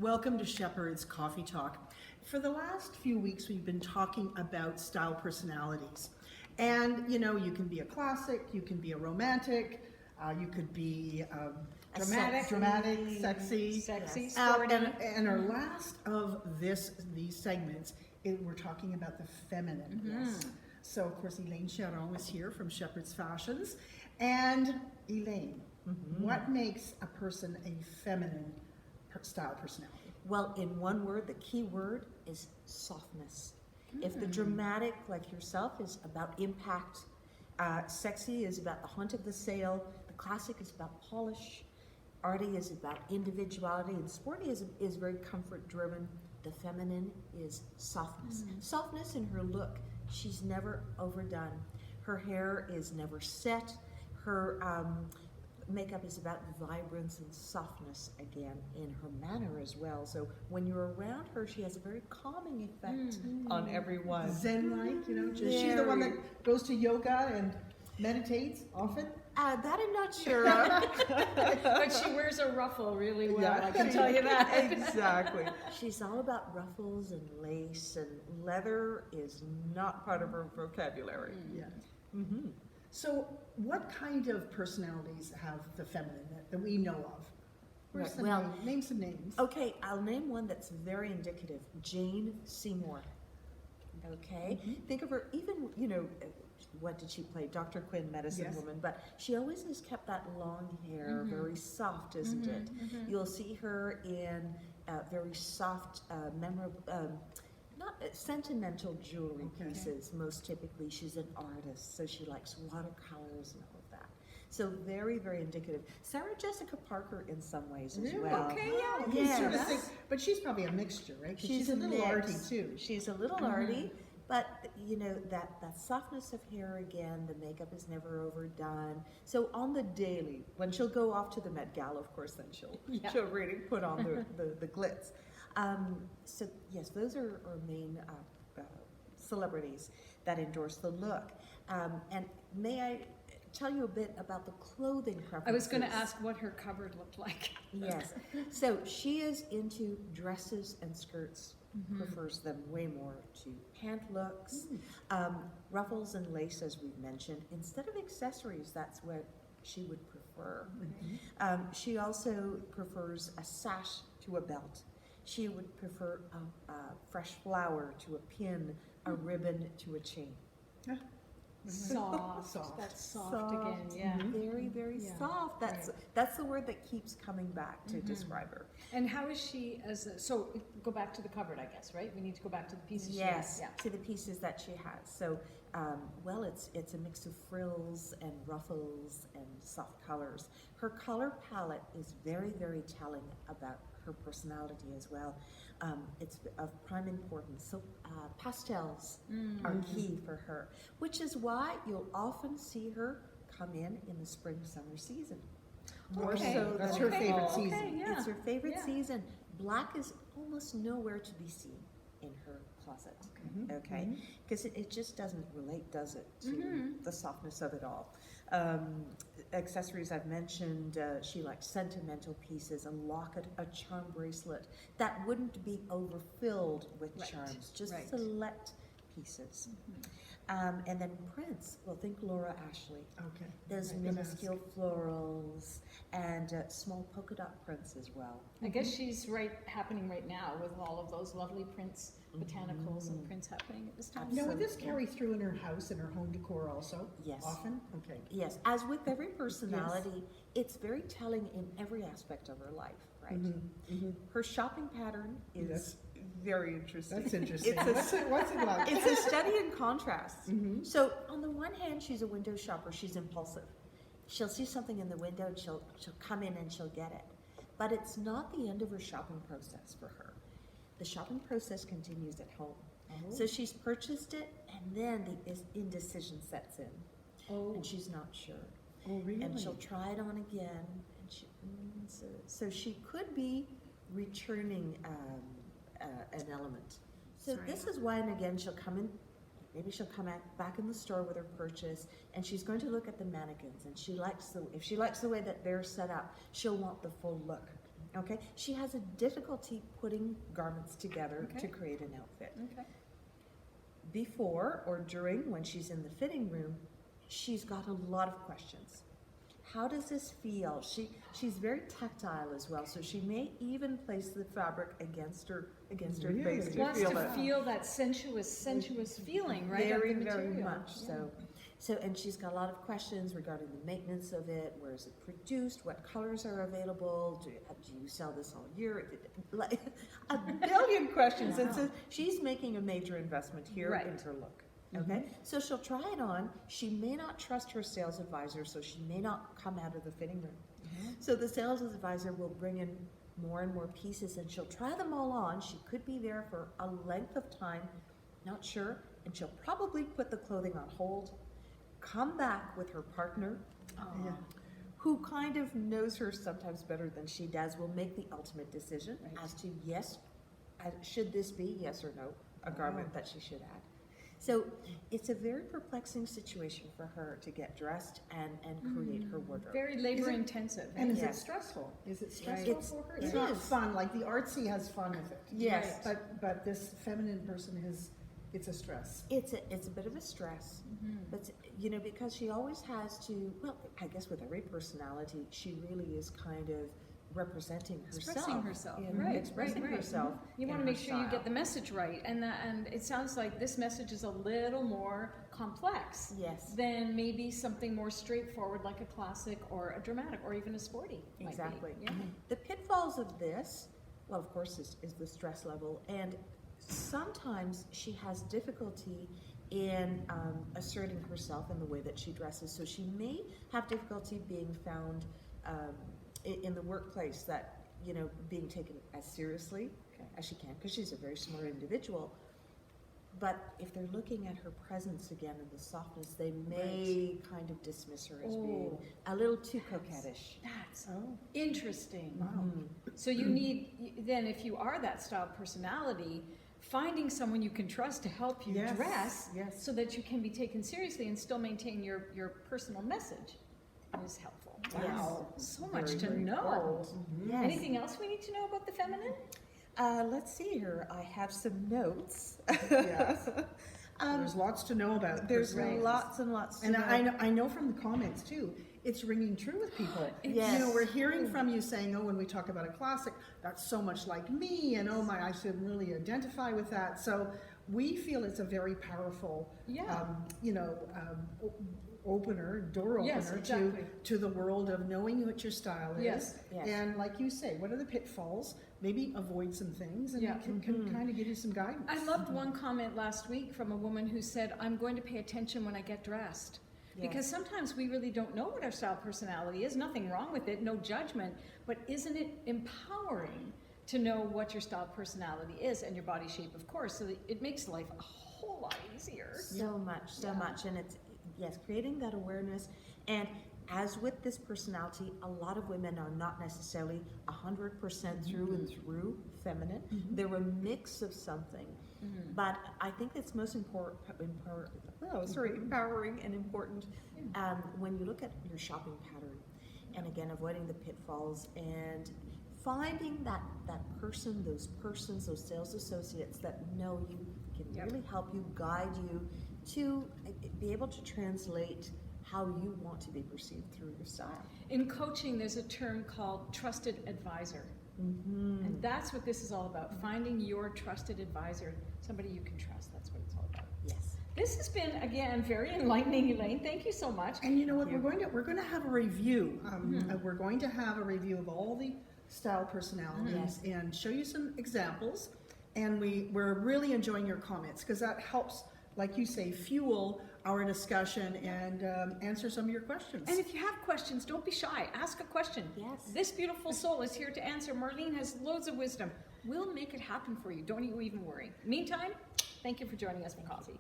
Welcome to Shepherd's Coffee Talk. For the last few weeks, we've been talking about style personalities. And, you know, you can be a classic, you can be a romantic, you could be dramatic, sexy. Sporty. And our last of these segments, we're talking about the feminine. So, of course, Elaine Charon is here from Shepherd's Fashions. And Elaine, what makes a person a feminine style personality? Well, in one word, the key word is softness. If the dramatic, like yourself, is about impact, sexy is about the haunt of the sail, the classic is about polish, arty is about individuality, and sporty is very comfort driven. The feminine is softness. Softness in her look. She's never overdone. Her hair is never set. Her makeup is about vibrance and softness again in her manner as well. So when you're around her, she has a very calming effect on everyone. Zen-like, you know, is she the one that goes to yoga and meditates often? That I'm not sure of. But she wears a ruffle really well, I can tell you that. Exactly. She's all about ruffles and lace, and leather is not part of her vocabulary. Yeah. So what kind of personalities have the feminine that we know of? Right, Some well, name some names. Okay, I'll name one that's very indicative. Jane Seymour. Okay? Think of her, even, you know, what did she play? Dr. Quinn, Medicine Woman. But she always has kept that long hair, very soft, isn't it? You'll see her in very soft, memorable, not sentimental jewelry pieces. Most typically, she's an artist, so she likes watercolors and all of that. So very, very indicative. Sarah Jessica Parker in some ways as well. Okay, Yes. But she's probably a mixture, right? 'Cause she's a little arty too. She's a little arty, but you know, that softness of hair again, the makeup is never overdone. So on the daily, when she'll go off to the Met Gala, of course, then she'll really put on the glitz. So yes, those are our main celebrities that endorse the look. And may I tell you a bit about the clothing preferences? I was going to ask what her cupboard looked like. Yes. So she is into dresses and skirts, prefers them way more to pant looks, ruffles and lace, as we've mentioned. Instead of accessories, that's what she would prefer. She also prefers a sash to a belt. She would prefer a fresh flower to a pin, a ribbon to a chain. Soft. That's soft again, yeah. Very, very soft. That's the word that keeps coming back to describe her. And how is she so go back to the cupboard, I guess, right? We need to go back to the pieces Yes, she has. to the pieces that she has. So, well, it's a mix of frills and ruffles and soft colors. Her color palette is very, very telling about her personality as well. It's of prime importance. So pastels are key for her, which is why you'll often see her come in the spring-summer season. More so, that's her favorite season. Okay, yeah. It's her favorite season. Black is almost nowhere to be seen in her closet, okay? Because it just doesn't relate, does it, to the softness of it all. Accessories I've mentioned, she likes sentimental pieces, a locket, a charm bracelet that wouldn't be overfilled with charms, just select pieces. And then prints, well, think Laura Ashley. Okay. There's minuscule florals and small polka dot prints as well. I guess she's happening right now with all of those lovely prints, botanicals and prints happening at this time. Now, would this carry through in her house and her home decor also? Yes. Often? Okay. Yes, as with every personality, it's very telling in every aspect of her life, right? Her shopping pattern is very interesting. That's interesting. What's it like? It's a study in contrasts. So on the one hand, she's a window shopper. She's impulsive. She'll see something in the window and she'll come in and she'll get it. But it's not the end of her shopping process for her. The shopping process continues at home. So she's purchased it, and then the indecision sets in. And she's not sure. Oh, really? And she'll try it on again. And so she could be returning an element. So this is why, and again, she'll come in, maybe she'll come back in the store with her purchase, and she's going to look at the mannequins, and if she likes the way that they're set up, she'll want the full look. Okay, she has a difficulty putting garments together Okay. to create an outfit. Okay. Before or during, when she's in the fitting room, she's got a lot of questions. How does this feel? She's very tactile as well, so she may even place the fabric against her Really? face to Wants feel to it. feel that sensuous feeling, right? Very, of the very material. much so. So, and she's got a lot of questions regarding the maintenance of it. Where is it produced? What colors are available? Do you sell this all year? Like a billion questions. And so she's making a major investment here Right. into her look. Okay, so she'll try it on. She may not trust her sales advisor, so she may not come out of the fitting room. So the sales advisor will bring in more and more pieces, and she'll try them all on. She could be there for a length of time, not sure, and she'll probably put the clothing on hold, come back with her partner, Yeah. who kind of knows her sometimes better than she does, will make the ultimate decision as to yes, should this be, yes or no, a garment that she should add. So it's a very perplexing situation for her to get dressed and create her wardrobe. Very labor intensive. And is it Yes. stressful? Is it Right. stressful It's- for her? it It's not is. fun, like the artsy has fun with it. Yes. But this feminine person it's a stress. It's a bit of a stress, but because she always has to. Well, I guess with every personality, she really is kind of representing herself. Expressing herself, in right, expressing right. herself. You want in to her make sure you style. get the message right, and it sounds like this message is a little more complex Yes, than maybe something more straightforward like a classic or a dramatic or even a sporty. might be. exactly. Yeah. The pitfalls of this, well, of course, is the stress level, and sometimes she has difficulty in asserting herself in the way that she dresses. So she may have difficulty being found in the workplace, that being taken as seriously as she can, because she's a very smart individual. But if they're looking at her presence again and the softness, they may kind of dismiss her as being a little too coquettish. That's Oh, interesting. wow. So you need, then if you are that style personality, finding someone you can trust to help you Yes, dress yes. so that you can be taken seriously and still maintain your personal message is helpful. Wow, so much Very, to very know. Yes. Anything else we need to know about the feminine? Let's see here. I have some notes. Yes. There's lots to know about. There's personalities. lots and lots to And know. I know from the comments too, it's ringing true with people. Yes. We're hearing from you saying, when we talk about a classic, that's so much like me, and I should really identify with that. So we feel it's a very powerful, Yeah. door Yes, opener exactly. to the world of knowing what your style is. Yes. Yes. And like you say, what are the pitfalls? Maybe avoid some things, and Yeah. it can kind of give you some guidance. I loved one comment last week from a woman who said, I'm going to pay attention when I get dressed. Because sometimes we really don't know what our style personality is. Nothing wrong with it, no judgment. But isn't it empowering to know what your style personality is, and your body shape, of course, so that it makes life a whole lot easier. So much. And it's, yes, creating that awareness. And as with this personality, a lot of women are not necessarily 100% through and through feminine. They're a mix of something. But I think it's most empowering and important when you look at your shopping pattern, and again, avoiding the pitfalls and finding that person, those sales associates that know you, can really help you, guide you to be able to translate how you want to be perceived through your style. In coaching, there's a term called trusted advisor. And that's what this is all about, finding your trusted advisor, somebody you can trust. That's what it's all about. Yes. This has been, again, very enlightening, Elaine. Thank you so much. And you know what? We're going to have a review. We're going to have a review of all the style personalities and show you some examples. And we're really enjoying your comments, because that helps, like you say, fuel our discussion and answer some of your questions. And if you have questions, don't be shy. Ask a question. Yes. This beautiful soul is here to answer. Marlene has loads of wisdom. We'll make it happen for you. Don't you even worry. Meantime, thank you for joining us for coffee.